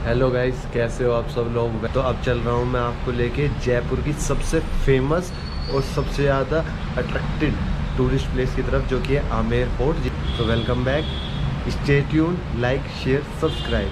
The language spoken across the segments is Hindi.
हेलो गाइस, कैसे हो आप सब लोग। तो अब चल रहा हूँ मैं आपको लेके जयपुर की सबसे फेमस और सबसे ज़्यादा अट्रैक्टिव टूरिस्ट प्लेस की तरफ, जो कि है आमेर फोर्ट। तो welcome back, stay tuned, like share subscribe.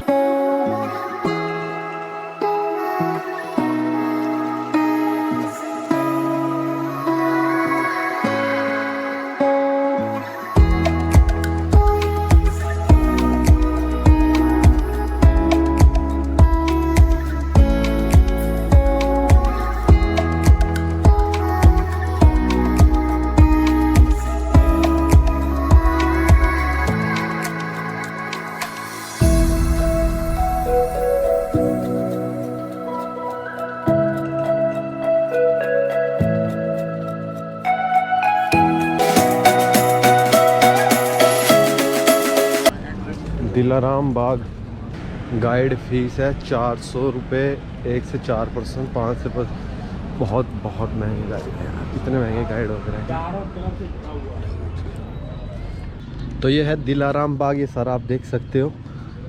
Dilaram Bagh guide fees है 400 रुपये, 1 से 4 पर्सन, 5 से बहुत बहुत महंगे गाइड है यार, इतने महंगे गाइड हो रहे हैं। तो ये है दिलाराम बाग, ये सारा आप देख सकते हो।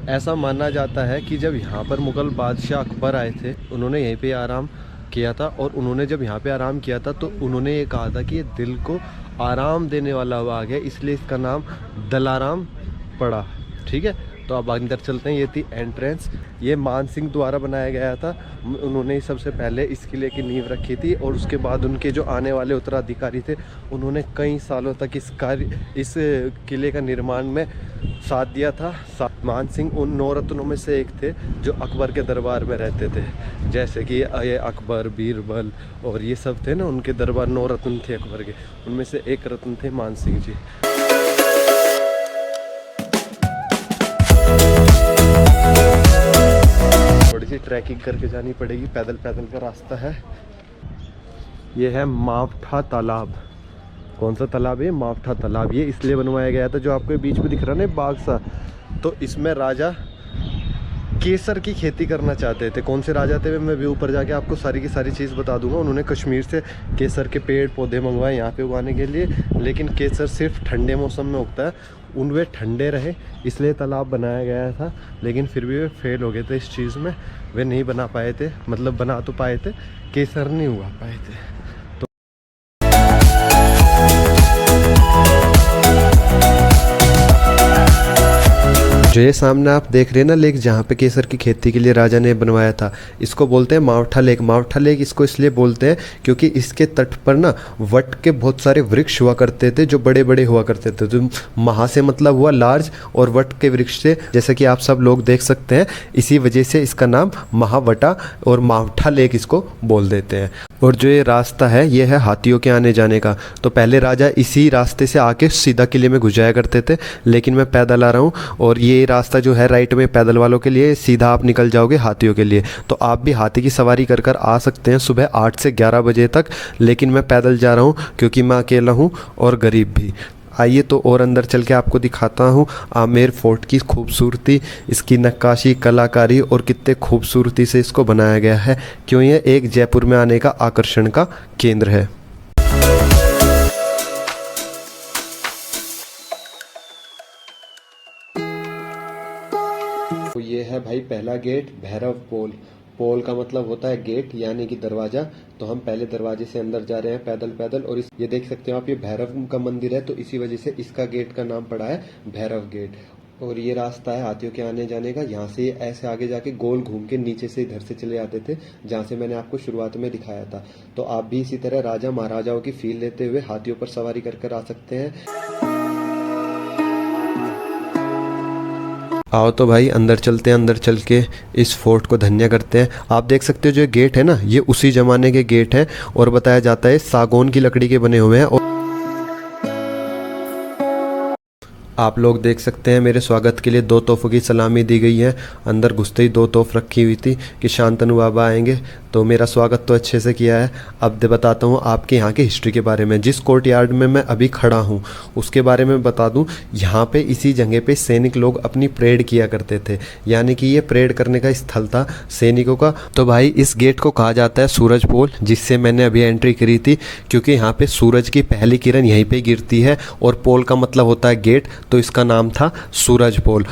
ऐसा माना जाता है कि जब यहाँ पर मुग़ल बादशाह अकबर आए थे, उन्होंने यहीं पे आराम किया था। और उन्होंने जब यहाँ पे आराम किया था तो उन्होंने ये कहा था कि ये दिल को आराम देने वाला बाग है, इसलिए इसका नाम दिलाराम पड़ा। ठीक है, तो अब अंदर चलते हैं। ये थी एंट्रेंस। ये मान सिंह द्वारा बनाया गया था। उन्होंने सबसे पहले इस किले की नींव रखी थी, और उसके बाद उनके जो आने वाले उत्तराधिकारी थे, उन्होंने कई सालों तक इस किले का निर्माण में साथ दिया था। मान सिंह उन 9 रत्नों में से एक थे जो अकबर के दरबार में रहते थे। जैसे कि ये अकबर, बीरबल और ये सब थे ना, उनके दरबार 9 रत्न थे अकबर के, उनमें से एक रत्न थे मान सिंह जी। थोड़ी सी ट्रैकिंग करके जानी पड़ेगी, पैदल पैदल का रास्ता है। ये है मावठा तालाब। कौन सा तालाब है? मावठा तालाब। ये इसलिए बनवाया गया था, जो आपको बीच में दिख रहा है ना बाग सा, तो इसमें राजा केसर की खेती करना चाहते थे। कौन से राजा थे मैं भी ऊपर जाके आपको सारी की सारी चीज़ बता दूंगा। उन्होंने कश्मीर से केसर के पेड़ पौधे मंगवाए यहाँ पे उगाने के लिए, लेकिन केसर सिर्फ ठंडे मौसम में उगता है। वे ठंडे रहे इसलिए तालाब बनाया गया था, लेकिन फिर भी वे फेल हो गए थे इस चीज़ में। वे नहीं बना पाए थे, मतलब बना तो पाए थे, केसर नहीं उगा पाए थे। जो ये सामने आप देख रहे हैं ना लेक, जहाँ पे केसर की खेती के लिए राजा ने बनवाया था, इसको बोलते हैं मावठा लेक। मावठा लेक इसको इसलिए बोलते हैं क्योंकि इसके तट पर ना वट के बहुत सारे वृक्ष हुआ करते थे, जो बड़े बड़े हुआ करते थे। तो महा से मतलब हुआ लार्ज, और वट के वृक्ष से, जैसा कि आप सब लोग देख सकते हैं, इसी वजह से इसका नाम महावटा और मावठा लेक इसको बोल देते हैं। और जो ये रास्ता है, ये है हाथियों के आने जाने का। तो पहले राजा इसी रास्ते से आके सीधा किले में घुस जाया करते थे, लेकिन मैं पैदल आ रहा हूँ, और ये रास्ता जो है राइट में पैदल वालों के लिए, सीधा आप निकल जाओगे हाथियों के लिए। तो आप भी हाथी की सवारी कर कर आ सकते हैं सुबह 8 से 11 बजे तक, लेकिन मैं पैदल जा रहा हूँ क्योंकि मैं अकेला हूँ और गरीब भी। आइए तो और अंदर चल के आपको दिखाता हूँ आमेर फोर्ट की खूबसूरती, इसकी नक्काशी, कलाकारी, और कितने खूबसूरती से इसको बनाया गया है। क्यों ये एक जयपुर में आने का आकर्षण का केंद्र है। तो ये है भाई पहला गेट, भैरव पोल। पोल का मतलब होता है गेट, यानी कि दरवाजा। तो हम पहले दरवाजे से अंदर जा रहे हैं पैदल पैदल, और ये देख सकते हो आप, ये भैरव का मंदिर है, तो इसी वजह से इसका गेट का नाम पड़ा है भैरव गेट। और ये रास्ता है हाथियों के आने जाने का। यहाँ से ऐसे आगे जाके गोल घूम के नीचे से इधर से चले आते थे, जहाँ से मैंने आपको शुरुआत में दिखाया था। तो आप भी इसी तरह राजा महाराजाओं की फील लेते हुए हाथियों पर सवारी कर कर आ सकते हैं। आओ तो भाई अंदर चलते हैं, अंदर चल के इस फोर्ट को धन्य करते हैं। आप देख सकते हो जो गेट है ना, ये उसी जमाने के गेट हैं, और बताया जाता है सागौन की लकड़ी के बने हुए हैं। और आप लोग देख सकते हैं मेरे स्वागत के लिए 2 तोहफों की सलामी दी गई है। अंदर घुसते ही 2 तोहफ रखी हुई थी कि शांतनु बाबा आएंगे, तो मेरा स्वागत तो अच्छे से किया है। अब बताता हूँ आपके यहाँ की हिस्ट्री के बारे में। जिस कोर्ट यार्ड में मैं अभी खड़ा हूँ उसके बारे में बता दूँ। यहाँ पे इसी जगह पे सैनिक लोग अपनी परेड किया करते थे, यानी कि ये परेड करने का स्थल था सैनिकों का। तो भाई इस गेट को कहा जाता है सूरज पोल, जिससे मैंने अभी एंट्री करी थी, क्योंकि यहाँ पे सूरज की पहली किरण यहीं पे गिरती है, और पोल का मतलब होता है गेट, तो इसका नाम था सूरज पोल।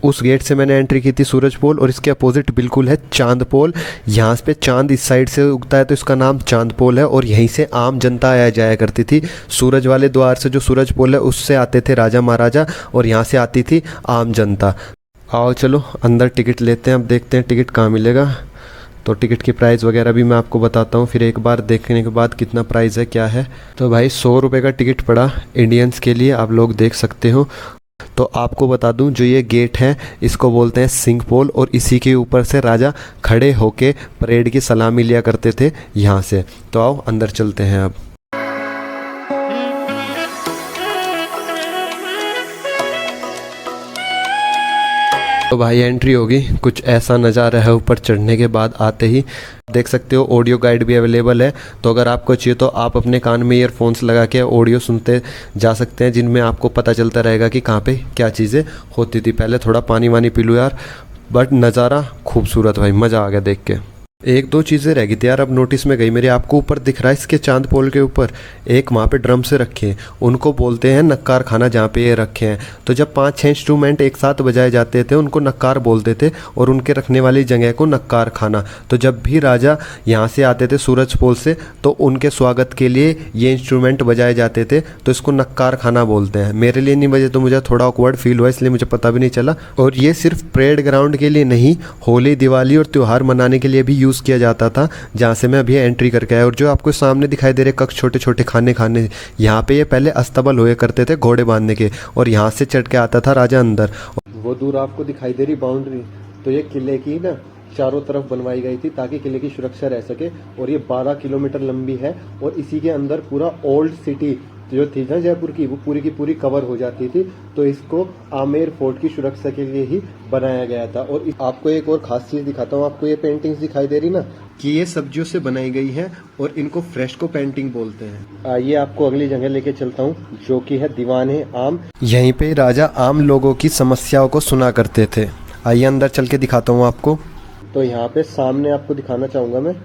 उस गेट से मैंने एंट्री की थी सूरज पोल, और इसके अपोजिट बिल्कुल है चांद पोल। यहाँ पे चांद इस साइड से उगता है तो इसका नाम चांद पोल है, और यहीं से आम जनता आया जाया करती थी। सूरज वाले द्वार से जो सूरज पोल है उससे आते थे राजा महाराजा, और यहाँ से आती थी आम जनता। आओ चलो अंदर टिकट लेते हैं, अब देखते हैं टिकट कहाँ मिलेगा। तो टिकट की प्राइस वगैरह भी मैं आपको बताता हूँ फिर एक बार देखने के बाद कितना प्राइस है क्या है। तो भाई 100 रुपये का टिकट पड़ा इंडियंस के लिए, आप लोग देख सकते हो। तो आपको बता दूं जो ये गेट है इसको बोलते हैं सिंह पोल, और इसी के ऊपर से राजा खड़े होके परेड की सलामी लिया करते थे यहाँ से। तो आओ अंदर चलते हैं अब। तो भाई एंट्री होगी, कुछ ऐसा नज़ारा है ऊपर चढ़ने के बाद आते ही। देख सकते हो ऑडियो गाइड भी अवेलेबल है, तो अगर आपको चाहिए तो आप अपने कान में ईयरफोन्स लगा के ऑडियो सुनते जा सकते हैं, जिनमें आपको पता चलता रहेगा कि कहाँ पे क्या चीज़ें होती थी। पहले थोड़ा पानी वानी पी लूँ यार, बट नज़ारा खूबसूरत भाई, मज़ा आ गया देख के। एक दो चीज़ें रह गई थी यार, अब नोटिस में गई मेरे। आपको ऊपर दिख रहा है इसके चांद पोल के ऊपर एक वहाँ पे ड्रम से रखे हैं, उनको बोलते हैं नक्कार खाना, जहाँ पे ये रखे हैं। तो जब 5-6 इंस्ट्रूमेंट एक साथ बजाए जाते थे उनको नक्कार बोलते थे, और उनके रखने वाली जगह को नक्कार खाना। तो जब भी राजा यहाँ से आते थे सूरज पोल से, तो उनके स्वागत के लिए ये इंस्ट्रूमेंट बजाए जाते थे, तो इसको नक्कार खाना बोलते हैं। मेरे लिए नहीं बजे तो मुझे थोड़ा ऑकवर्ड फील हुआ, इसलिए मुझे पता भी नहीं चला। और ये सिर्फ परेड ग्राउंड के लिए नहीं, होली दिवाली और त्यौहार मनाने के लिए भी यूज़ किया जाता था, जहाँ से मैं अभी एंट्री करके आया। और जो आपको सामने दिखाई दे रहे कक्ष छोटे छोटे खाने, यहाँ पे ये पहले अस्तबल हुए करते थे घोड़े बांधने के, और यहाँ से चढ़ के आता था राजा अंदर। वो दूर आपको दिखाई दे रही बाउंड्री, तो ये किले की ना चारों तरफ बनवाई गई थी ताकि किले की सुरक्षा रह सके। और ये 12 किलोमीटर लंबी है, और इसी के अंदर पूरा ओल्ड सिटी जो थी ना जयपुर की, वो पूरी की पूरी कवर हो जाती थी। तो इसको आमेर फोर्ट की सुरक्षा के लिए ही बनाया गया था। और आपको एक और खास चीज दिखाता हूँ, आपको ये पेंटिंग्स दिखाई दे रही ना, कि ये सब्जियों से बनाई गई है, और इनको फ्रेस्को पेंटिंग बोलते हैं। आइए आपको अगली जगह लेके चलता हूँ, जो कि है दीवाने आम। यहीं पे राजा आम लोगों की समस्याओं को सुना करते थे। आइए अंदर चल के दिखाता हूँ आपको। तो यहाँ पे सामने आपको दिखाना चाहूंगा मैं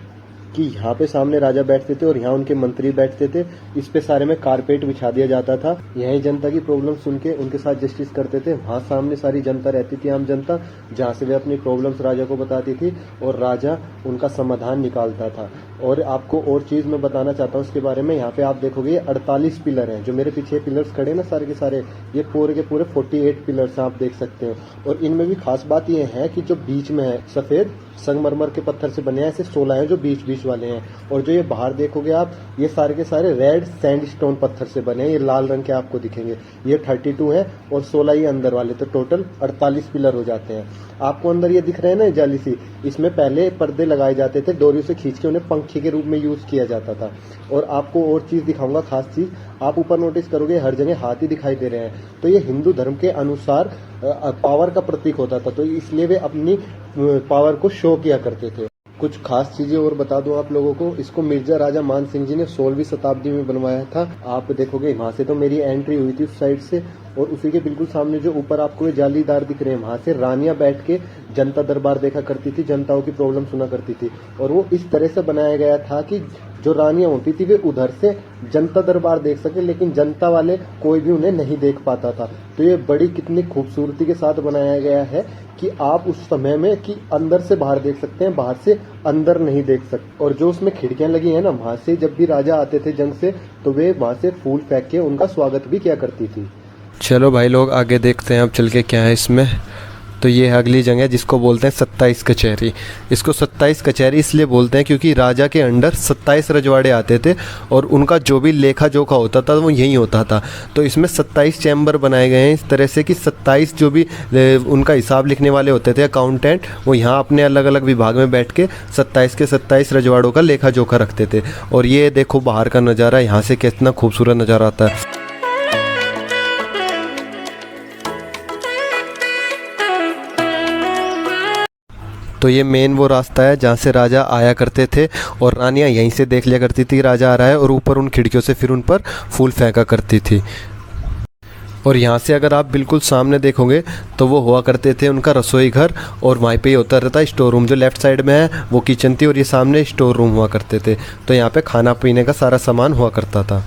कि यहाँ पे सामने राजा बैठते थे और यहाँ उनके मंत्री बैठते थे। इस पे सारे में कारपेट बिछा दिया जाता था। यही जनता की प्रॉब्लम सुन के उनके साथ जस्टिस करते थे। वहाँ सामने सारी जनता रहती थी, आम जनता, जहाँ से वे अपनी प्रॉब्लम्स राजा को बताती थी और राजा उनका समाधान निकालता था। और आपको और चीज़ मैं बताना चाहता हूँ इसके बारे में। यहाँ पे आप देखोगे ये 48 पिलर हैं, जो मेरे पीछे पिलर्स खड़े हैं ना सारे के सारे, ये पूरे के पूरे 48 पिलर्स आप देख सकते हैं। और इनमें भी खास बात ये है कि जो बीच में है सफ़ेद संगमरमर के पत्थर से बने हैं, ऐसे 16 हैं जो बीच बीच वाले हैं। और जो ये बाहर देखोगे आप, ये सारे के सारे रेड सैंडस्टोन पत्थर से बने हैं, ये लाल रंग के आपको दिखेंगे। ये 32 है और 16 ये अंदर वाले, तो टोटल 48 पिलर हो जाते हैं। आपको अंदर ये दिख रहे हैं ना जाली सी, इसमें पहले पर्दे लगाए जाते थे, डोरी से खींच के उन्हें पंखी के रूप में यूज किया जाता था। और आपको और चीज दिखाऊंगा, खास चीज आप ऊपर नोटिस करोगे हर जगह हाथी दिखाई दे रहे हैं। तो ये हिंदू धर्म के अनुसार पावर का प्रतीक होता था, तो इसलिए वे अपनी पावर को शो किया करते थे। कुछ खास चीजें और बता दूं आप लोगों को, इसको मिर्जा राजा मान सिंह जी ने 16वीं शताब्दी में बनवाया था। आप देखोगे वहां से तो मेरी एंट्री हुई थी उस साइड से, और उसी के बिल्कुल सामने जो ऊपर आपको ये जालीदार दिख रहे हैं, वहां से रानियां बैठ के जनता दरबार देखा करती थी, जनताओं की प्रॉब्लम सुना करती थी। और वो इस तरह से बनाया गया था कि जो रानियां होती थी वे उधर से जनता दरबार देख सके, लेकिन जनता वाले कोई भी उन्हें नहीं देख पाता था। तो ये बड़ी कितनी खूबसूरती के साथ बनाया गया है कि आप उस समय में कि अंदर से बाहर देख सकते हैं, बाहर से अंदर नहीं देख सकते। और जो उसमें खिड़कियां लगी हैं ना, वहां से जब भी राजा आते थे जंग से, तो वे वहां से फूल फेंक के उनका स्वागत भी किया करती थी। चलो भाई लोग आगे देखते हैं अब चल के क्या है इसमें। तो ये है अगली जगह जिसको बोलते हैं 27 कचहरी। इसको 27 कचहरी इसलिए बोलते हैं क्योंकि राजा के अंडर 27 रजवाड़े आते थे और उनका जो भी लेखा जोखा होता था वो यहीं होता था। तो इसमें 27 चैम्बर बनाए गए हैं इस तरह से कि 27 जो भी उनका हिसाब लिखने वाले होते थे अकाउंटेंट, वो यहाँ अपने अलग अलग विभाग में बैठ के 27 के 27 रजवाड़ों का लेखा जोखा रखते थे। और ये देखो बाहर का नज़ारा, यहाँ से कितना खूबसूरत नज़ारा आता है। तो ये मेन वो रास्ता है जहाँ से राजा आया करते थे और रानियाँ यहीं से देख लिया करती थी राजा आ रहा है, और ऊपर उन खिड़कियों से फिर उन पर फूल फेंका करती थी। और यहाँ से अगर आप बिल्कुल सामने देखोगे तो वो हुआ करते थे उनका रसोई घर, और वहीं पे ही होता रहता स्टोर रूम। जो लेफ़्ट साइड में है वो किचन थी और ये सामने स्टोर रूम हुआ करते थे। तो यहाँ पे खाना पीने का सारा सामान हुआ करता था।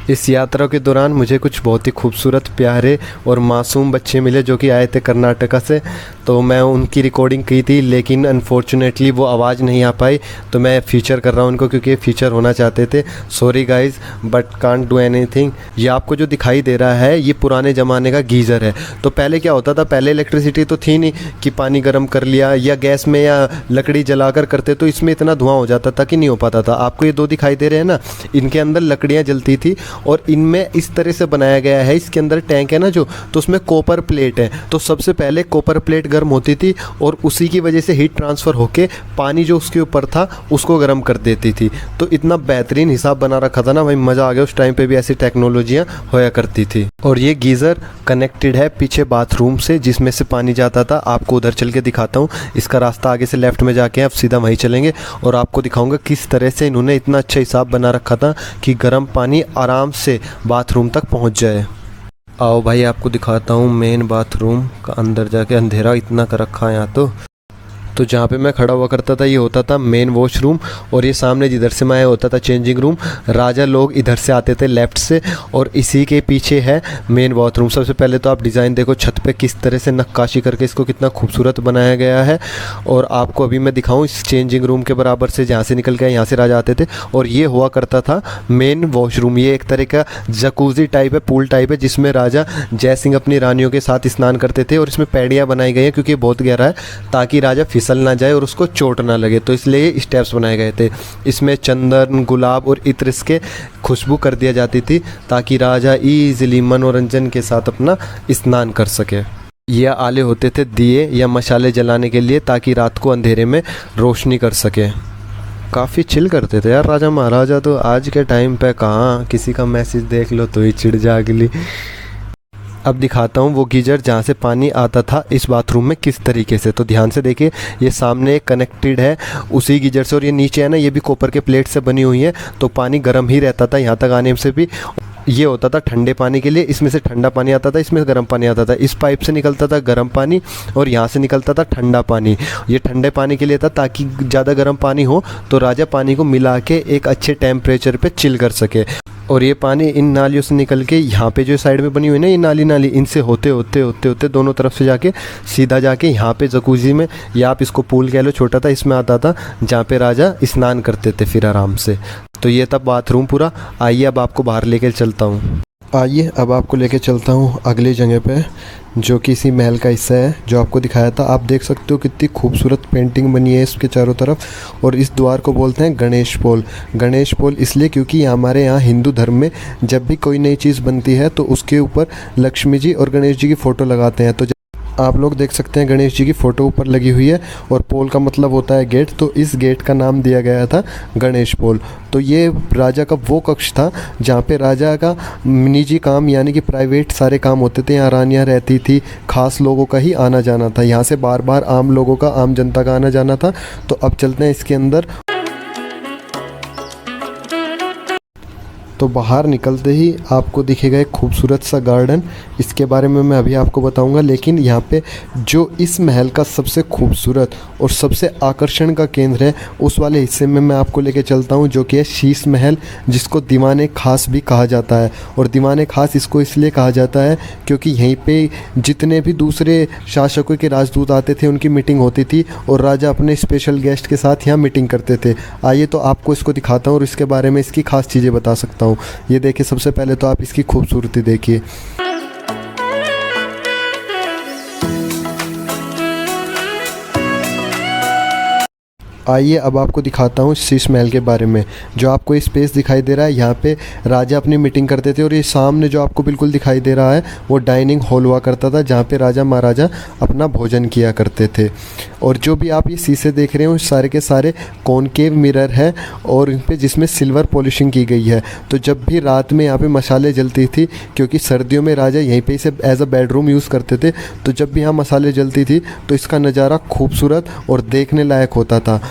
इस यात्रा के दौरान मुझे कुछ बहुत ही खूबसूरत प्यारे और मासूम बच्चे मिले जो कि आए थे कर्नाटका से। तो मैं उनकी रिकॉर्डिंग की थी, लेकिन अनफॉर्चुनेटली वो आवाज़ नहीं आ पाई, तो मैं फीचर कर रहा हूँ उनको क्योंकि फीचर होना चाहते थे। Sorry guys, but can't do anything. ये आपको जो दिखाई दे रहा है ये पुराने ज़माने का गीज़र है। तो पहले क्या होता था, पहले इलेक्ट्रिसिटी तो थी नहीं कि पानी गर्म कर लिया या गैस में या लकड़ी जलाकर करते, तो इसमें इतना धुआं हो जाता था कि नहीं हो पाता था। आपको ये दो दिखाई दे रहे हैं ना, इनके अंदर लकड़ियाँ जलती थी और इनमें इस तरह से बनाया गया है, इसके अंदर टैंक है ना जो, तो उसमें कॉपर प्लेट है। तो सबसे पहले कॉपर प्लेट गर्म होती थी और उसी की वजह से हीट ट्रांसफ़र होके पानी जो उसके ऊपर था उसको गर्म कर देती थी। तो इतना बेहतरीन हिसाब बना रखा था ना भाई, मज़ा आ गया। उस टाइम पे भी ऐसी टेक्नोलॉजियाँ होया करती थी। और ये गीज़र कनेक्टेड है पीछे बाथरूम से जिसमें से पानी जाता था। आपको उधर चल के दिखाता हूँ, इसका रास्ता आगे से लेफ्ट में जाके अब सीधा वहीं चलेंगे और आपको दिखाऊंगा किस तरह से इन्होंने इतना अच्छा हिसाब बना रखा था कि गर्म पानी आराम से बाथरूम तक पहुँच जाए। आओ भाई आपको दिखाता हूँ मेन बाथरूम का अंदर जाके। अंधेरा इतना कर रखा है यहाँ तो जहाँ पे मैं खड़ा हुआ करता था ये होता था मेन वॉशरूम, और ये सामने जिधर से मैं आया होता था चेंजिंग रूम। राजा लोग इधर से आते थे लेफ़्ट से, और इसी के पीछे है मेन बाथरूम। सबसे पहले तो आप डिज़ाइन देखो छत पे किस तरह से नक्काशी करके इसको कितना खूबसूरत बनाया गया है। और आपको अभी मैं दिखाऊँ इस चेंजिंग रूम के बराबर से जहाँ से निकल के यहाँ से राजा आते थे, और ये हुआ करता था मेन वॉशरूम। ये एक तरह का जकूज़ी टाइप है, पूल टाइप है, जिसमें राजा जय सिंह अपनी रानियों के साथ स्नान करते थे। और इसमें पैड़ियाँ बनाई गई हैं क्योंकि बहुत गहरा है, ताकि राजा फिसल ना जाए और उसको चोट ना लगे, तो इसलिए स्टेप्स बनाए गए थे। इसमें चंदन, गुलाब और इत्र के खुशबू कर दिया जाती थी ताकि राजा ईजिली मनोरंजन के साथ अपना स्नान कर सके। यह आले होते थे दिए या मशाले जलाने के लिए, ताकि रात को अंधेरे में रोशनी कर सके। काफ़ी चिल करते थे यार राजा महाराजा। तो आज के टाइम पे कहाँ, किसी का मैसेज देख लो तो ही चिढ़ जागली। अब दिखाता हूँ वो गीजर जहाँ से पानी आता था इस बाथरूम में किस तरीके से। तो ध्यान से देखिए, ये सामने कनेक्टेड है उसी गीजर से, और ये नीचे है ना, ये भी कॉपर के प्लेट से बनी हुई है। तो पानी गर्म ही रहता था यहाँ तक आने से भी। ये होता था ठंडे पानी के लिए, इसमें से ठंडा पानी आता था, इसमें गर्म पानी आता था। इस पाइप से निकलता था गर्म पानी और यहाँ से निकलता था ठंडा पानी। ये ठंडे पानी के लिए था ताकि ज़्यादा गर्म पानी हो तो राजा पानी को मिला के एक अच्छे टेम्परेचर पे चिल कर सके। और ये पानी इन नालियों से निकल के यहाँ पे जो साइड में बनी हुई है ना ये नाली इनसे होते होते दोनों तरफ से जाके सीधा जाके यहाँ पे जकूज़ी में, या आप इसको पूल कह लो, छोटा था, इसमें आता था जहाँ पे राजा स्नान करते थे फिर आराम से। तो ये था बाथरूम पूरा। आइए अब आपको बाहर लेके चलता हूँ। आइए अब आपको लेके चलता हूँ अगली जगह पे, जो कि इसी महल का हिस्सा है जो आपको दिखाया था। आप देख सकते हो कितनी खूबसूरत पेंटिंग बनी है इसके चारों तरफ। और इस द्वार को बोलते हैं गणेश पोल। गणेश पोल इसलिए क्योंकि हमारे यहाँ हिंदू धर्म में जब भी कोई नई चीज़ बनती है तो उसके ऊपर लक्ष्मी जी और गणेश जी की फ़ोटो लगाते हैं। तो आप लोग देख सकते हैं गणेश जी की फ़ोटो ऊपर लगी हुई है, और पोल का मतलब होता है गेट। तो इस गेट का नाम दिया गया था गणेश पोल। तो ये राजा का वो कक्ष था जहाँ पे राजा का निजी काम यानी कि प्राइवेट सारे काम होते थे। यहाँ रानियाँ रहती थी, खास लोगों का ही आना जाना था। यहाँ से बार बार आम लोगों का, आम जनता का आना जाना था। तो अब चलते हैं इसके अंदर। तो बाहर निकलते ही आपको दिखेगा एक खूबसूरत सा गार्डन। इसके बारे में मैं अभी आपको बताऊंगा, लेकिन यहाँ पे जो इस महल का सबसे खूबसूरत और सबसे आकर्षण का केंद्र है उस वाले हिस्से में मैं आपको लेके चलता हूँ, जो कि है शीश महल, जिसको दीवाने खास भी कहा जाता है। और दीवाने खास इसको इसलिए कहा जाता है क्योंकि यहीं पे जितने भी दूसरे शासकों के राजदूत आते थे उनकी मीटिंग होती थी, और राजा अपने स्पेशल गेस्ट के साथ यहाँ मीटिंग करते थे। आइए तो आपको इसको दिखाता हूँ और इसके बारे में इसकी खास चीज़ें बता सकता हूँ। ये देखिए, सबसे पहले तो आप इसकी खूबसूरती देखिए। आइए अब आपको दिखाता हूँ शीश महल के बारे में। जो आपको ये स्पेस दिखाई दे रहा है, यहाँ पे राजा अपनी मीटिंग करते थे। और ये सामने जो आपको बिल्कुल दिखाई दे रहा है वो डाइनिंग हॉल हुआ करता था, जहाँ पे राजा महाराजा अपना भोजन किया करते थे। और जो भी आप ये शीशे देख रहे हो सारे के सारे कॉनकेव मिरर है, और इन पर जिसमें सिल्वर पॉलिशिंग की गई है। तो जब भी रात में यहाँ पर मसाले जलती थी, क्योंकि सर्दियों में राजा यहीं पर इसे एज अ बेडरूम यूज़ करते थे, तो जब भी यहाँ मसाले जलती थी तो इसका नज़ारा खूबसूरत और देखने लायक होता था।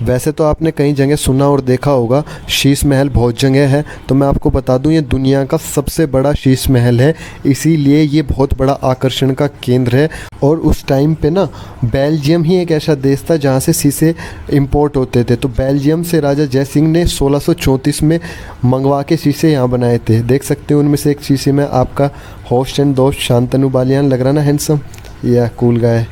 वैसे तो आपने कई जगह सुना और देखा होगा, शीश महल बहुत जगह है, तो मैं आपको बता दूं ये दुनिया का सबसे बड़ा शीश महल है, इसीलिए ये बहुत बड़ा आकर्षण का केंद्र है। और उस टाइम पे ना बेल्जियम ही एक ऐसा देश था जहाँ से शीशे इंपोर्ट होते थे, तो बेल्जियम से राजा जयसिंह ने 1634 में मंगवा के शीशे यहाँ बनाए थे। देख सकते हो उनमें से एक शीशे में आपका होस्ट एंड दोस्त शांतनु बालियान लग रहा ना हैंडसम, या कूल गाय।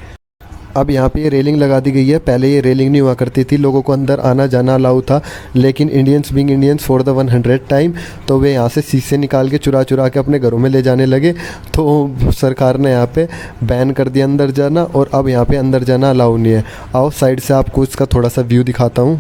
अब यहाँ पे ये रेलिंग लगा दी गई है, पहले ये रेलिंग नहीं हुआ करती थी, लोगों को अंदर आना जाना अलाउ था, लेकिन Indians being Indians for the 100 time, तो वे यहाँ से शीशे निकाल के चुरा चुरा के अपने घरों में ले जाने लगे, तो सरकार ने यहाँ पे बैन कर दिया अंदर जाना, और अब यहाँ पे अंदर जाना अलाउ नहीं है। आओ साइड से आपको इसका थोड़ा सा व्यू दिखाता हूँ।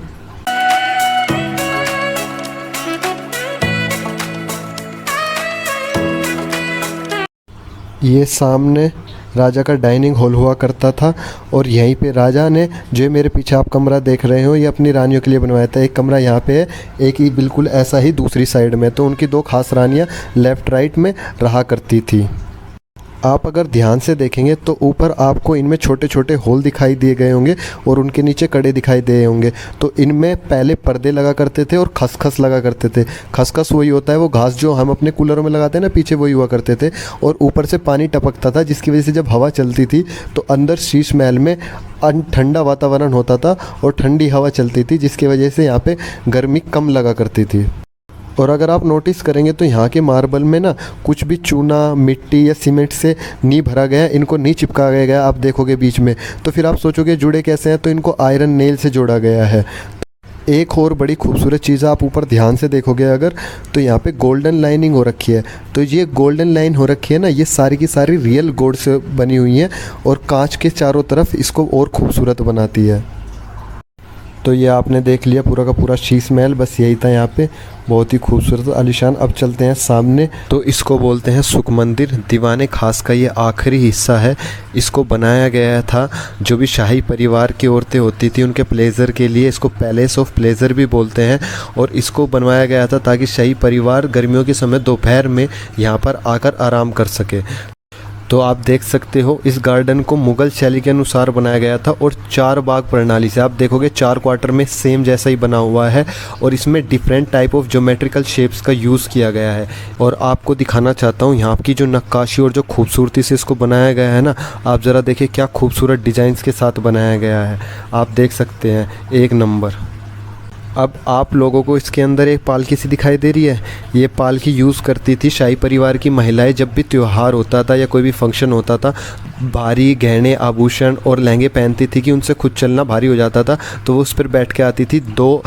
ये सामने राजा का डाइनिंग हॉल हुआ करता था, और यहीं पे राजा ने, जो मेरे पीछे आप कमरा देख रहे हो, ये अपनी रानियों के लिए बनवाया था। एक कमरा यहाँ पे है, एक ही बिल्कुल ऐसा ही दूसरी साइड में, तो उनकी 2 खास रानियाँ लेफ़्ट राइट में रहा करती थी। आप अगर ध्यान से देखेंगे तो ऊपर आपको इनमें छोटे छोटे होल दिखाई दिए गए होंगे और उनके नीचे कड़े दिखाई दिए होंगे। तो इनमें पहले पर्दे लगा करते थे और खसखस लगा करते थे। खसखस वही होता है वो घास जो हम अपने कूलरों में लगाते हैं ना, पीछे वही हुआ करते थे, और ऊपर से पानी टपकता था, जिसकी वजह से जब हवा चलती थी तो अंदर शीश महल में ठंडा वातावरण होता था और ठंडी हवा चलती थी, जिसकी वजह से यहाँ पे गर्मी कम लगा करती थी। और अगर आप नोटिस करेंगे तो यहाँ के मार्बल में ना कुछ भी चूना, मिट्टी या सीमेंट से नहीं भरा गया, इनको नहीं चिपकाया गया। आप देखोगे बीच में तो फिर आप सोचोगे जुड़े कैसे हैं, तो इनको आयरन नेल से जोड़ा गया है। एक और बड़ी खूबसूरत चीज़ आप ऊपर ध्यान से देखोगे अगर, तो यहाँ पे गोल्डन लाइनिंग हो रखी है। तो ये गोल्डन लाइन हो रखी है ना, ये सारी की सारी रियल गोल्ड से बनी हुई है और कांच के चारों तरफ इसको और खूबसूरत बनाती है। तो ये आपने देख लिया पूरा का पूरा शीश महल, बस यही था यहाँ पे, बहुत ही खूबसूरत आलीशान। अब चलते हैं सामने, तो इसको बोलते हैं सुख मंदिर। दीवाने खास का ये आखिरी हिस्सा है। इसको बनाया गया था जो भी शाही परिवार की औरतें होती थी उनके प्लेजर के लिए, इसको पैलेस ऑफ प्लेजर भी बोलते हैं। और इसको बनवाया गया था ताकि शाही परिवार गर्मियों के समय दोपहर में यहाँ पर आकर आराम कर सके। तो आप देख सकते हो इस गार्डन को मुग़ल शैली के अनुसार बनाया गया था और 4 बाग प्रणाली से, आप देखोगे 4 क्वार्टर में सेम जैसा ही बना हुआ है, और इसमें different type of geometrical shapes का यूज़ किया गया है। और आपको दिखाना चाहता हूँ यहाँ की जो नक्काशी और जो खूबसूरती से इसको बनाया गया है ना, आप ज़रा देखिए क्या खूबसूरत डिज़ाइंस के साथ बनाया गया है, आप देख सकते हैं, एक नंबर। अब आप लोगों को इसके अंदर एक पालकी सी दिखाई दे रही है, ये पालकी यूज़ करती थी शाही परिवार की महिलाएं जब भी त्यौहार होता था या कोई भी फंक्शन होता था। भारी गहने, आभूषण और लहंगे पहनती थी कि उनसे खुद चलना भारी हो जाता था, तो वो उस पर बैठ के आती थी। 2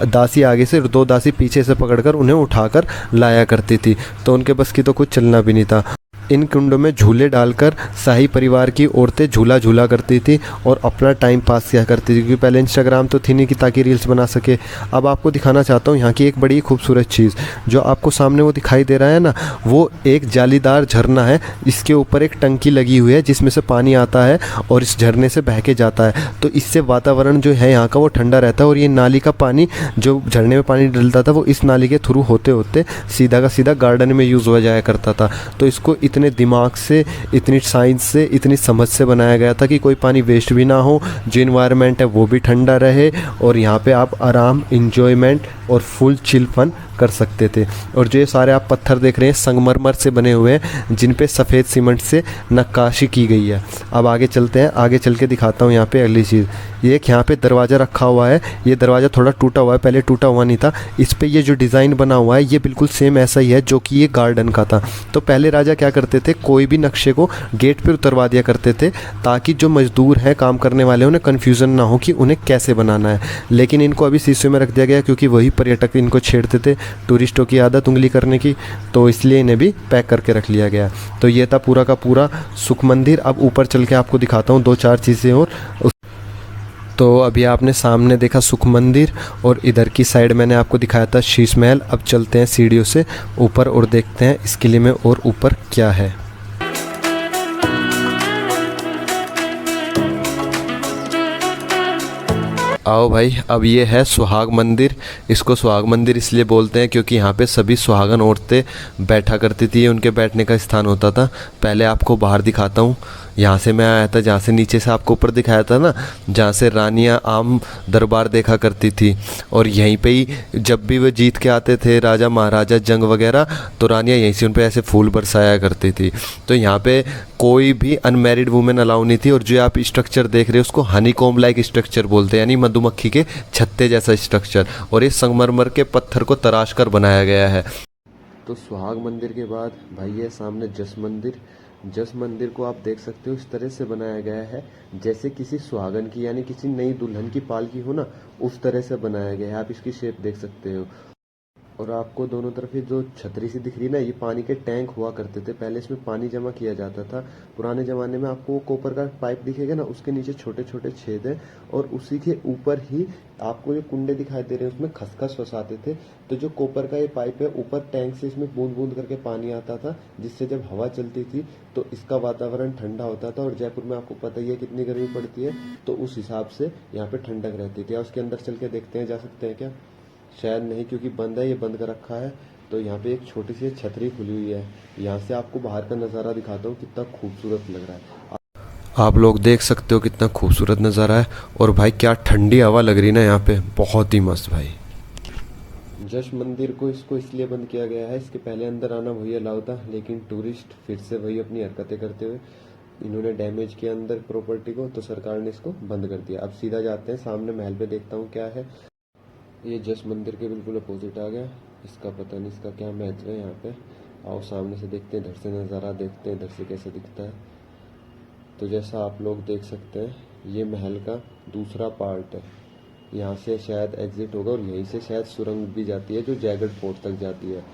दासी आगे से और 2 दासी पीछे से पकड़कर उन्हें उठाकर लाया करती थी, तो उनके बस की तो कुछ चलना भी नहीं था। इन कुंडों में झूले डालकर शाही परिवार की औरतें झूला झूला करती थी और अपना टाइम पास किया करती थी, क्योंकि पहले इंस्टाग्राम तो थी नहीं कि ताकि रील्स बना सके। अब आपको दिखाना चाहता हूँ यहाँ की एक बड़ी खूबसूरत चीज़, जो आपको सामने वो दिखाई दे रहा है ना, वो एक जालीदार झरना है। इसके ऊपर एक टंकी लगी हुई है जिसमें से पानी आता है और इस झरने से बह के जाता है, तो इससे वातावरण जो है यहाँ का वो ठंडा रहता है। और ये नाली का पानी, जो झरने में पानी डलता था, वो इस नाली के थ्रू होते होते सीधा का सीधा गार्डन में यूज़ हो जाया करता था। तो इसको इतने दिमाग से, इतनी साइंस से, इतनी समझ से बनाया गया था कि कोई पानी वेस्ट भी ना हो, जो इन्वायरमेंट है वो भी ठंडा रहे, और यहाँ पे आप आराम, इंजॉयमेंट और फुल चिल फन कर सकते थे। और जो ये सारे आप पत्थर देख रहे हैं संगमरमर से बने हुए हैं, जिन पे सफ़ेद सीमेंट से नक्काशी की गई है। अब आगे चलते हैं, आगे चल के दिखाता हूँ यहाँ पे अगली चीज़। ये एक यहाँ पे दरवाज़ा रखा हुआ है, ये दरवाज़ा थोड़ा टूटा हुआ है, पहले टूटा हुआ नहीं था। इस पे ये जो डिज़ाइन बना हुआ है ये बिल्कुल सेम ऐसा ही है जो कि ये गार्डन का था। तो पहले राजा क्या करते थे, कोई भी नक्शे को गेट पर उतरवा दिया करते थे ताकि जो मज़दूर हैं, काम करने वाले, उन्हें कन्फ्यूज़न ना हो कि उन्हें कैसे बनाना है। लेकिन इनको अभी शीशे में रख दिया गया क्योंकि वही पर्यटक इनको छेड़ते थे, टूरिस्टों की आदत उंगली करने की, तो इसलिए इन्हें भी पैक करके रख लिया गया। तो ये था पूरा का पूरा सुख मंदिर। अब ऊपर चल के आपको दिखाता हूँ 2-4 चीज़ें और। तो अभी आपने सामने देखा सुख मंदिर और इधर की साइड मैंने आपको दिखाया था शीश महल। अब चलते हैं सीढ़ियों से ऊपर और देखते हैं इस किले में और ऊपर क्या है। आओ भाई, अब ये है सुहाग मंदिर। इसको सुहाग मंदिर इसलिए बोलते हैं क्योंकि यहाँ पे सभी सुहागन औरतें बैठा करती थी, ये उनके बैठने का स्थान होता था। पहले आपको बाहर दिखाता हूँ, यहाँ से मैं आया था, जहाँ से नीचे से आपको ऊपर दिखाया था ना, जहाँ से रानियाँ आम दरबार देखा करती थी। और यहीं पे ही जब भी वो जीत के आते थे राजा महाराजा जंग वगैरह, तो रानियाँ यहीं से उन पे ऐसे फूल बरसाया करती थी। तो यहाँ पे कोई भी अनमैरिड वुमेन अलाउ नहीं थी। और जो आप स्ट्रक्चर देख रहे हो उसको हनीकॉम्ब लाइक स्ट्रक्चर बोलते हैं, यानी मधुमक्खी के छत्ते जैसा स्ट्रक्चर। और ये संगमरमर के पत्थर को तराश कर बनाया गया है। तो सुहाग मंदिर के बाद भाई ये सामने जस मंदिर। जस मंदिर को आप देख सकते हो इस तरह से बनाया गया है जैसे किसी सुहागन की यानी किसी नई दुल्हन की पालकी हो ना, उस तरह से बनाया गया है। आप इसकी शेप देख सकते हो। और आपको दोनों तरफ ये जो छतरी सी दिख रही है ना, ये पानी के टैंक हुआ करते थे। पहले इसमें पानी जमा किया जाता था। पुराने ज़माने में आपको वो कॉपर का पाइप दिखेगा ना, उसके नीचे छोटे छोटे छेद हैं और उसी के ऊपर ही आपको ये कुंडे दिखाई दे रहे हैं, उसमें खसखस फंसाते थे। तो जो कॉपर का ये पाइप है, ऊपर टैंक से इसमें बूंद बूंद करके पानी आता था, जिससे जब हवा चलती थी तो इसका वातावरण ठंडा होता था। और जयपुर में आपको पता ही है कितनी गर्मी पड़ती है, तो उस हिसाब से यहाँ पे ठंडक रहती थी। उसके अंदर चल के देखते हैं, जा सकते हैं क्या? शायद नहीं, क्योंकि बंद है, ये बंद कर रखा है। तो यहाँ पे एक छोटी सी छतरी खुली हुई है। यहाँ से आपको बाहर का नज़ारा दिखाता हूँ, कितना खूबसूरत लग रहा है। आप लोग देख सकते हो कितना खूबसूरत नज़ारा है। और भाई क्या ठंडी हवा लग रही ना यहाँ पे, बहुत ही मस्त भाई। जश मंदिर को इसको इसलिए बंद किया गया है, इसके पहले अंदर आना वही अलाउ था, लेकिन टूरिस्ट फिर से वही अपनी हरकतें करते हुए इन्होंने डैमेज किया अंदर प्रॉपर्टी को, तो सरकार ने इसको बंद कर दिया। अब सीधा जाते हैं सामने महल पे, देखता हूँ क्या है। ये जस मंदिर के बिल्कुल अपोजिट आ गया। इसका पता नहीं इसका क्या महत्व है यहाँ पे। आओ सामने से देखते हैं, इधर से नज़ारा देखते हैं, इधर से कैसे दिखता है। तो जैसा आप लोग देख सकते हैं, ये महल का दूसरा पार्ट है। यहाँ से शायद एग्जिट होगा और यहीं से शायद सुरंग भी जाती है जो जयगढ़ फोर्ट तक जाती है।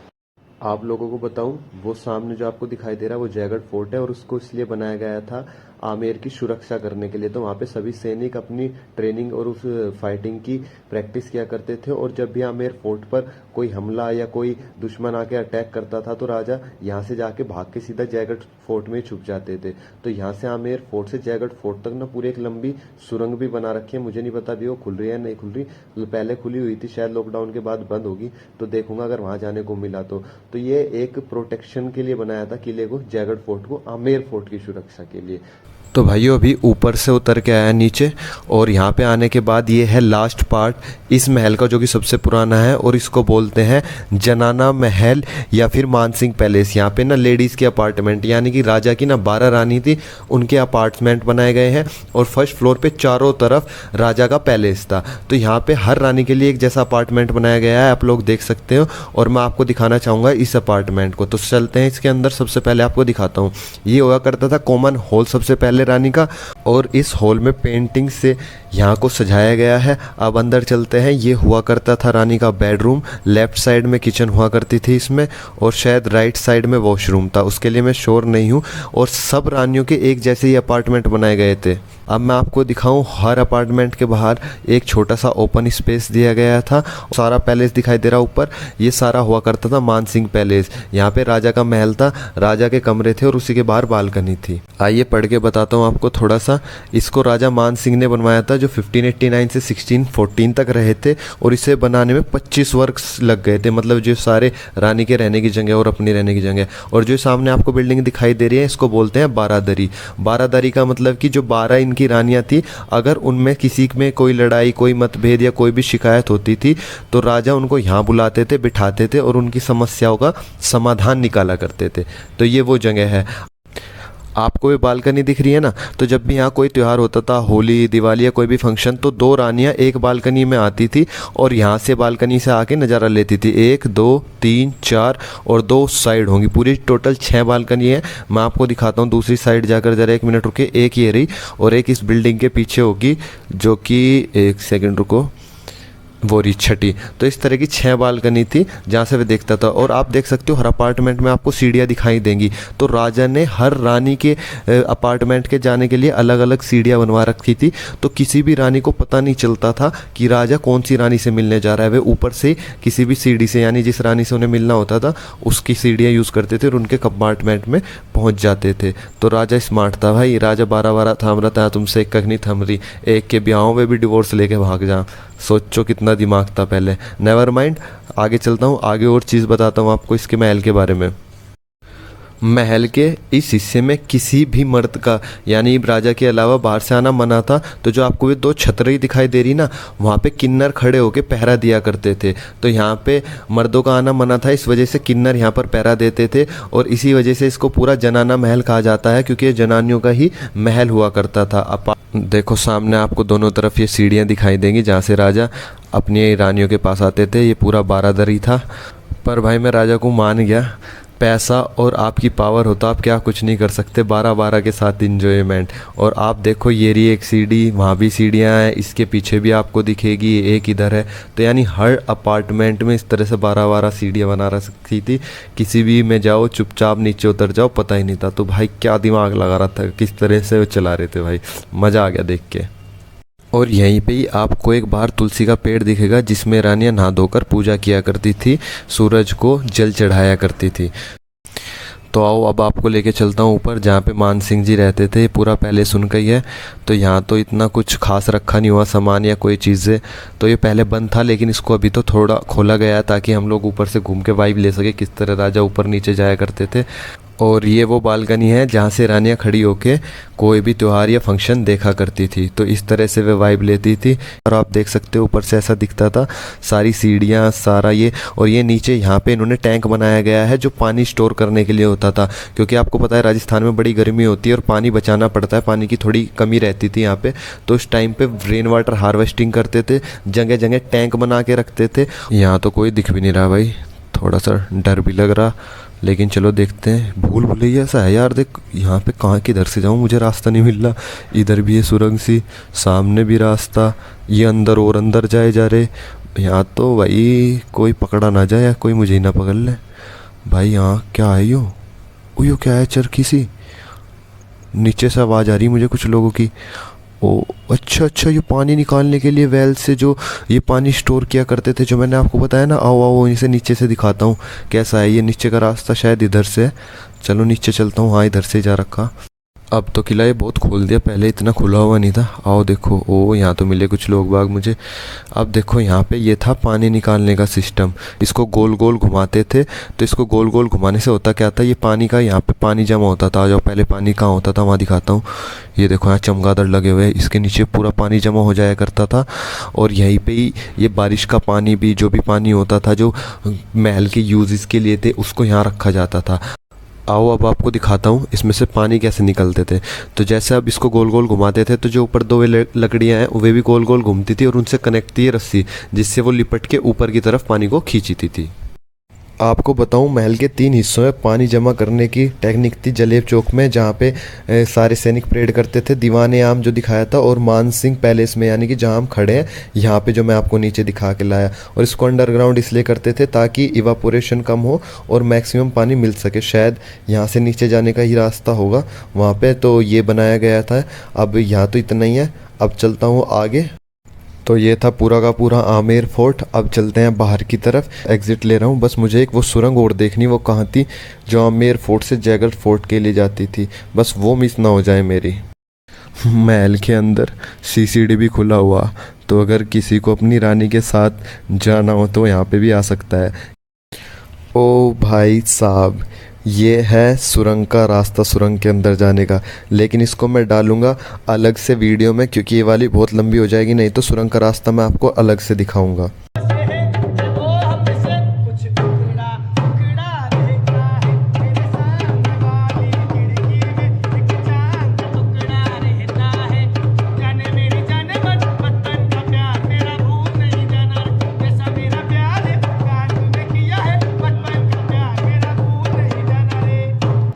आप लोगों को बताऊं, वो सामने जो आपको दिखाई दे रहा है वो जयगढ़ फोर्ट है, और उसको इसलिए बनाया गया था आमेर की सुरक्षा करने के लिए। तो वहाँ पे सभी सैनिक अपनी ट्रेनिंग और उस फाइटिंग की प्रैक्टिस किया करते थे। और जब भी आमेर फोर्ट पर कोई हमला या कोई दुश्मन आके अटैक करता था, तो राजा यहाँ से जाके भाग के सीधा जयगढ़ फोर्ट में छुप जाते थे। तो यहाँ से आमेर फोर्ट से जयगढ़ फोर्ट तक ना पूरी एक लंबी सुरंग भी बना रखी है। मुझे नहीं पता भी वो खुल रही है नहीं खुल रही, पहले खुली हुई थी, शायद लॉकडाउन के बाद बंद होगी। तो देखूंगा अगर वहां जाने को मिला तो ये एक प्रोटेक्शन के लिए बनाया था किले को, जयगढ़ फोर्ट को, आमेर फोर्ट की सुरक्षा के लिए। तो भाइयों अभी ऊपर से उतर के आया नीचे, और यहाँ पे आने के बाद ये है लास्ट पार्ट इस महल का, जो कि सबसे पुराना है, और इसको बोलते हैं जनाना महल या फिर मानसिंह पैलेस। यहाँ पे ना लेडीज़ के अपार्टमेंट, यानी कि राजा की ना 12 रानी थी, उनके अपार्टमेंट बनाए गए हैं। और फर्स्ट फ्लोर पे चारों तरफ राजा का पैलेस था। तो यहाँ पे हर रानी के लिए एक जैसा अपार्टमेंट बनाया गया है, आप लोग देख सकते हो। और मैं आपको दिखाना चाहूँगा इस अपार्टमेंट को। तो चलते हैं इसके अंदर। सबसे पहले आपको दिखाता हूँ, ये हुआ करता था कॉमन हॉल सबसे पहले रानी का, और इस हॉल में पेंटिंग से यहाँ को सजाया गया है। अब अंदर चलते हैं। ये हुआ करता था रानी का बेडरूम, लेफ्ट साइड में किचन हुआ करती थी इसमें, और शायद राइट साइड में वॉशरूम था, उसके लिए मैं श्योर नहीं हूँ। और सब रानियों के एक जैसे ही अपार्टमेंट बनाए गए थे। अब मैं आपको दिखाऊं, हर अपार्टमेंट के बाहर एक छोटा सा ओपन स्पेस दिया गया था। सारा पैलेस दिखाई दे रहा ऊपर, ये सारा हुआ करता था मानसिंह पैलेस। यहाँ पे राजा का महल था, राजा के कमरे थे, और उसी के बाहर बालकनी थी। आइए पढ़ के बताता हूँ आपको थोड़ा सा। इसको राजा मानसिंह ने बनवाया था, जो 1589 से 1614 तक रहे थे, और इसे बनाने में 25 वर्ष लग गए थे। मतलब जो सारे रानी के रहने की जगह और अपनी रहने की जगह। और जो सामने आपको बिल्डिंग दिखाई दे रही है, इसको बोलते हैं बारादरी। बारादरी का मतलब कि जो 12 इनकी रानियां थी, अगर उनमें किसी में कोई लड़ाई, कोई मतभेद या कोई भी शिकायत होती थी, तो राजा उनको यहाँ बुलाते थे, बिठाते थे, और उनकी समस्याओं का समाधान निकाला करते थे। तो ये वो जगह है। आपको ये बालकनी दिख रही है ना, तो जब भी यहाँ कोई त्यौहार होता था, होली, दिवाली या कोई भी फंक्शन, तो 2 रानियाँ एक बालकनी में आती थी, और यहाँ से बालकनी से आके नज़ारा लेती थी। 1 2 3 4 और 2 साइड होंगी, पूरी टोटल 6 बालकनी है। मैं आपको दिखाता हूँ दूसरी साइड जाकर, ज़रा 1 मिनट रुके। एक ये रही, और एक इस बिल्डिंग के पीछे होगी, जो कि 1 सेकेंड रुको, वो रही छठी। तो इस तरह की 6 बालकनी थी जहाँ से वे देखता था। और आप देख सकते हो हर अपार्टमेंट में आपको सीढ़ियाँ दिखाई देंगी। तो राजा ने हर रानी के अपार्टमेंट के जाने के लिए अलग अलग सीढ़ियाँ बनवा रखी थी। तो किसी भी रानी को पता नहीं चलता था कि राजा कौन सी रानी से मिलने जा रहा है। वे ऊपर से किसी भी सीढ़ी से, यानी जिस रानी से उन्हें मिलना होता था, उसकी सीढ़ियाँ यूज़ करते थे और उनके कंपार्टमेंट में पहुँच जाते थे। तो राजा स्मार्ट था भाई। राजा 12 थाम रहा था, तुमसे एक कख नहीं थम रही। एक के ब्याहों में भी डिवोर्स लेके भाग जा। सोचो कितना दिमाग था पहले। नेवर माइंड, आगे चलता हूँ, आगे और चीज़ बताता हूँ आपको इसके महल के बारे में। महल के इस हिस्से में किसी भी मर्द का यानी राजा के अलावा बाहर से आना मना था। तो जो आपको ये दो छतरी दिखाई दे रही ना, वहाँ पे किन्नर खड़े होके पहरा दिया करते थे। तो यहाँ पे मर्दों का आना मना था, इस वजह से किन्नर यहाँ पर पहरा देते थे और इसी वजह से इसको पूरा जनाना महल कहा जाता है, क्योंकि ये जनानियों का ही महल हुआ करता था। अब देखो सामने आपको दोनों तरफ ये सीढ़ियाँ दिखाई देंगी जहाँ से राजा अपनी रानियों के पास आते थे। ये पूरा बारादरी था, पर भाई मैं राजा को मान गया। पैसा और आपकी पावर हो तो आप क्या कुछ नहीं कर सकते। 12-12 के साथ इंजॉयमेंट। और आप देखो ये रही एक सीढ़ी, वहाँ भी सीढ़ियाँ हैं, इसके पीछे भी आपको दिखेगी, एक इधर है। तो यानी हर अपार्टमेंट में इस तरह से 12-12 सीढ़ियाँ बना रखी थी। किसी भी में जाओ चुपचाप नीचे उतर जाओ, पता ही नहीं था। तो भाई क्या दिमाग लगा रहा था, किस तरह से वो चला रहे थे भाई, मज़ा आ गया देख के। और यहीं पे ही आपको एक बार तुलसी का पेड़ दिखेगा जिसमें रानियां नहा धोकर पूजा किया करती थी, सूरज को जल चढ़ाया करती थी। तो आओ अब आपको लेके चलता हूँ ऊपर जहाँ पे मान सिंह जी रहते थे। पूरा पहले सुन के ही है, तो यहाँ तो इतना कुछ खास रखा नहीं हुआ सामान या कोई चीज़ें। तो ये पहले बंद था, लेकिन इसको अभी तो थोड़ा खोला गया है ताकि हम लोग ऊपर से घूम के वाइब ले सके किस तरह राजा ऊपर नीचे जाया करते थे। और ये वो बालकनी है जहाँ से रानियाँ खड़ी होके कोई भी त्यौहार या फंक्शन देखा करती थी। तो इस तरह से वे वाइब लेती थी। और आप देख सकते हो ऊपर से ऐसा दिखता था, सारी सीढ़ियाँ सारा ये। और ये नीचे यहाँ पे इन्होंने टैंक बनाया गया है जो पानी स्टोर करने के लिए होता था, क्योंकि आपको पता है राजस्थान में बड़ी गर्मी होती है और पानी बचाना पड़ता है, पानी की थोड़ी कमी रहती थी यहाँ पे। तो उस टाइम पे रेन वाटर हार्वेस्टिंग करते थे, जगह जगह टैंक बना के रखते थे। यहाँ तो कोई दिख भी नहीं रहा भाई, थोड़ा सा डर भी लग रहा, लेकिन चलो देखते हैं। भूल भुलैया ऐसा है यार, देख यहाँ पे कहाँ किधर से जाऊँ, मुझे रास्ता नहीं मिल रहा। इधर भी है सुरंग सी, सामने भी रास्ता, ये अंदर और अंदर जाए जा रहे। यहाँ तो भाई कोई पकड़ा ना जाए या कोई मुझे ही ना पकड़ ले। भाई यहाँ क्या है यो क्या है, चरखी सी नीचे से आवाज़ आ रही मुझे कुछ लोगों की। ओ अच्छा, ये पानी निकालने के लिए वेल से जो ये पानी स्टोर किया करते थे, जो मैंने आपको बताया ना। आओ इसे नीचे से दिखाता हूँ कैसा है। ये नीचे का रास्ता शायद इधर से है, चलो नीचे चलता हूँ। हाँ इधर से जा रखा। अब तो किला ये बहुत खोल दिया, पहले इतना खुला हुआ नहीं था। आओ देखो, ओ यहाँ तो मिले कुछ लोग बाग मुझे। अब देखो यहाँ पे ये था पानी निकालने का सिस्टम, इसको गोल गोल घुमाते थे। तो इसको गोल गोल घुमाने से होता क्या था, ये पानी का यहाँ पे पानी जमा होता था। आ जाओ पहले पानी कहाँ होता था वहाँ दिखाता हूँ। ये देखो यहाँ चमगादड़ लगे हुए हैं, इसके नीचे पूरा पानी जमा हो जाया करता था। और यहीं पे ही ये बारिश का पानी भी, जो भी पानी होता था जो महल के यूज़ के लिए थे, उसको यहाँ रखा जाता था। आओ अब आपको दिखाता हूँ इसमें से पानी कैसे निकलते थे। तो जैसे अब इसको गोल गोल घुमाते थे, तो जो ऊपर दो लकड़ियाँ हैं वे भी गोल गोल घूमती थी और उनसे कनेक्ट थी रस्सी, जिससे वो लिपट के ऊपर की तरफ पानी को खींचती थी। आपको बताऊं, महल के 3 हिस्सों में पानी जमा करने की टेक्निक थी। जलेब चौक में जहाँ पे सारे सैनिक परेड करते थे, दीवाने आम जो दिखाया था, और मान सिंह पैलेस में यानी कि जहाँ हम खड़े हैं यहाँ पे, जो मैं आपको नीचे दिखा के लाया। और इसको अंडरग्राउंड इसलिए करते थे ताकि इवापोरेशन कम हो और मैक्सिमम पानी मिल सके। शायद यहाँ से नीचे जाने का ही रास्ता होगा वहाँ पे, तो ये बनाया गया था। अब यहाँ तो इतना ही है, अब चलता हूँ आगे। तो ये था पूरा का पूरा आमेर फोर्ट। अब चलते हैं बाहर की तरफ, एग्जिट ले रहा हूँ। बस मुझे एक वो सुरंग और देखनी, वो कहाँ थी जो आमेर फोर्ट से जयगढ़ फोर्ट के लिए जाती थी, बस वो मिस ना हो जाए मेरी। महल के अंदर सीसीडी भी खुला हुआ, तो अगर किसी को अपनी रानी के साथ जाना हो तो यहाँ पे भी आ सकता है। ओ भाई साहब, ये है सुरंग का रास्ता, सुरंग के अंदर जाने का। लेकिन इसको मैं डालूंगा अलग से वीडियो में, क्योंकि ये वाली बहुत लंबी हो जाएगी। नहीं तो सुरंग का रास्ता मैं आपको अलग से दिखाऊंगा।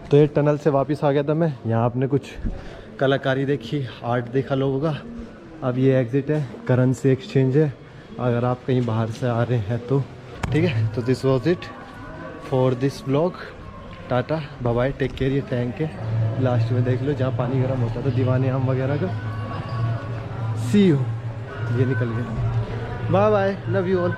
तो ये टनल से वापस आ गया था मैं। यहाँ आपने कुछ कलाकारी देखी, आर्ट देखा लोगों का। अब ये एग्ज़िट है, करेंसी एक्सचेंज है, अगर आप कहीं बाहर से आ रहे हैं तो। ठीक है, तो this was it for this vlog. Tata bye bye, take care. ये टैंक है लास्ट में, देख लो, जहाँ पानी गर्म होता था दीवाने आम वगैरह का। सी यू, ये निकल गया। Bye bye, love you all.